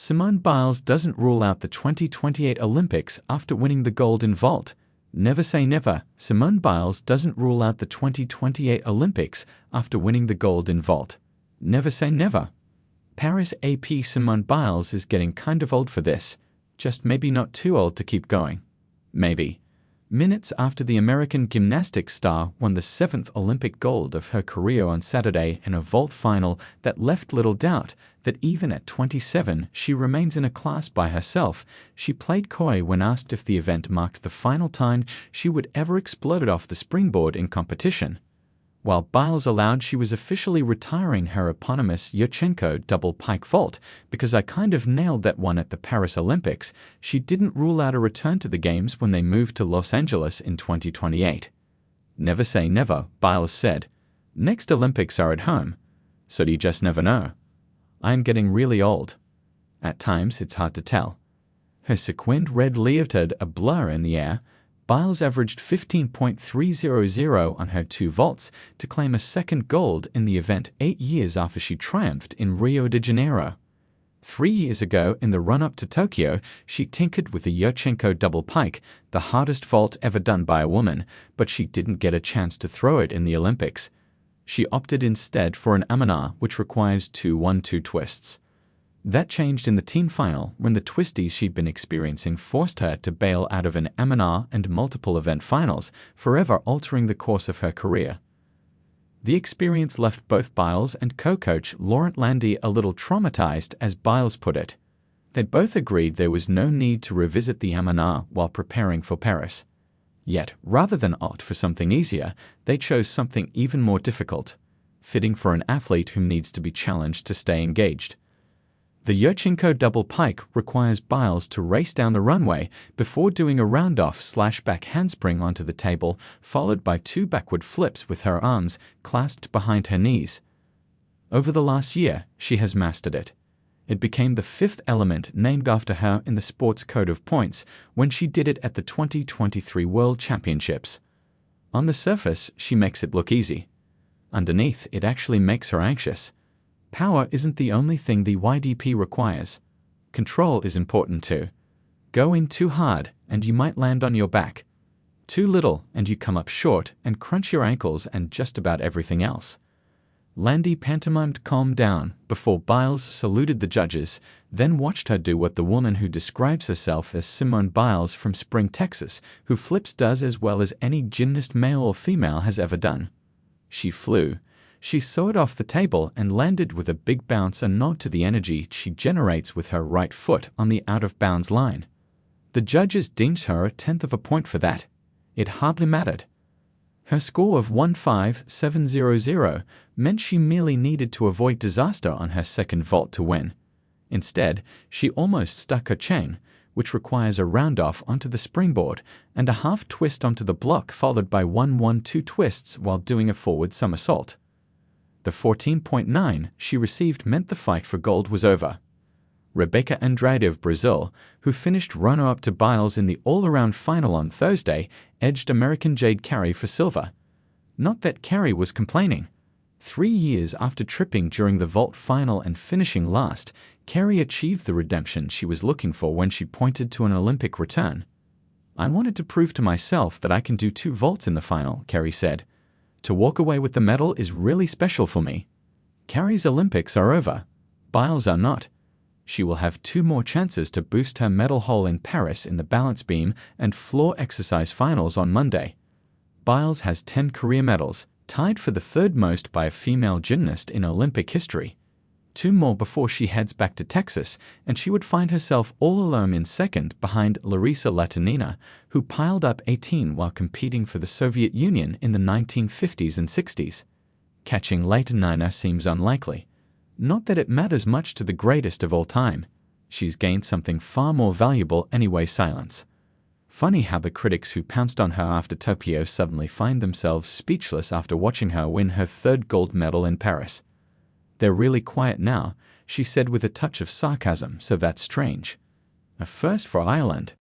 Simone Biles doesn't rule out the 2028 Olympics after winning the gold in vault. Never say never. Simone Biles doesn't rule out the 2028 Olympics after winning the gold in vault. Never say never. Paris AP Simone Biles is getting kind of old for this. Just maybe not too old to keep going. Maybe. Minutes after the American gymnastics star won the 7th Olympic gold of her career on Saturday in a vault final that left little doubt that even at 27 she remains in a class by herself, she played coy when asked if the event marked the final time she would ever explode off the springboard in competition. While Biles allowed she was officially retiring her eponymous Yurchenko double pike vault because I kind of nailed that one at the Paris Olympics, she didn't rule out a return to the Games when they moved to Los Angeles in 2028. Never say never, Biles said. Next Olympics are at home, so you just never know. I am getting really old. At times it's hard to tell. Her sequined red leotard a blur in the air, Biles averaged 15.300 on her 2 vaults to claim a second gold in the event 8 years after she triumphed in Rio de Janeiro. 3 years ago, in the run-up to Tokyo, she tinkered with the Yurchenko double pike, the hardest vault ever done by a woman, but she didn't get a chance to throw it in the Olympics. She opted instead for an Amana, which requires 2 1-2 twists. That changed in the team final when the twisties she'd been experiencing forced her to bail out of an M&R and multiple event finals, forever altering the course of her career. The experience left both Biles and co-coach Laurent Landy a little traumatized, as Biles put it. They both agreed there was no need to revisit the M&R while preparing for Paris. Yet, rather than opt for something easier, they chose something even more difficult, fitting for an athlete who needs to be challenged to stay engaged. The Yurchenko double pike requires Biles to race down the runway before doing a round-off/back handspring onto the table, followed by 2 backward flips with her arms clasped behind her knees. Over the last year, she has mastered it. It became the 5th element named after her in the sport's code of points when she did it at the 2023 World Championships. On the surface, she makes it look easy. Underneath, it actually makes her anxious. Power isn't the only thing the YDP requires. Control is important too. Go in too hard, and you might land on your back. Too little, and you come up short and crunch your ankles and just about everything else. Landy pantomimed calm down before Biles saluted the judges, then watched her do what the woman who describes herself as Simone Biles from Spring, Texas, who flips does as well as any gymnast male or female has ever done. She flew. She soared off the table and landed with a big bounce, a nod to the energy she generates with her right foot on the out-of-bounds line. The judges deemed her a 10th of a point for that. It hardly mattered. Her score of 15700 meant she merely needed to avoid disaster on her second vault to win. Instead, she almost stuck her chain, which requires a round-off onto the springboard and a half twist onto the block followed by 1-1-2 twists while doing a forward somersault. The 14.9 she received meant the fight for gold was over. Rebecca Andrade of Brazil, who finished runner-up to Biles in the all-around final on Thursday, edged American Jade Carey for silver. Not that Carey was complaining. 3 years after tripping during the vault final and finishing last, Carey achieved the redemption she was looking for when she pointed to an Olympic return. "I wanted to prove to myself that I can do 2 vaults in the final," Carey said. "To walk away with the medal is really special for me." Carey's Olympics are over. Biles are not. She will have 2 more chances to boost her medal haul in Paris in the balance beam and floor exercise finals on Monday. Biles has 10 career medals, tied for the 3rd most by a female gymnast in Olympic history. 2 more before she heads back to Texas, and she would find herself all alone in second behind Larisa Latinina, who piled up 18 while competing for the Soviet Union in the 1950s and 60s. Catching Latinina seems unlikely. Not that it matters much to the greatest of all time. She's gained something far more valuable anyway: silence. Funny how the critics who pounced on her after Tokyo suddenly find themselves speechless after watching her win her 3rd gold medal in Paris. "They're really quiet now," she said with a touch of sarcasm, "so that's strange." A first for Ireland.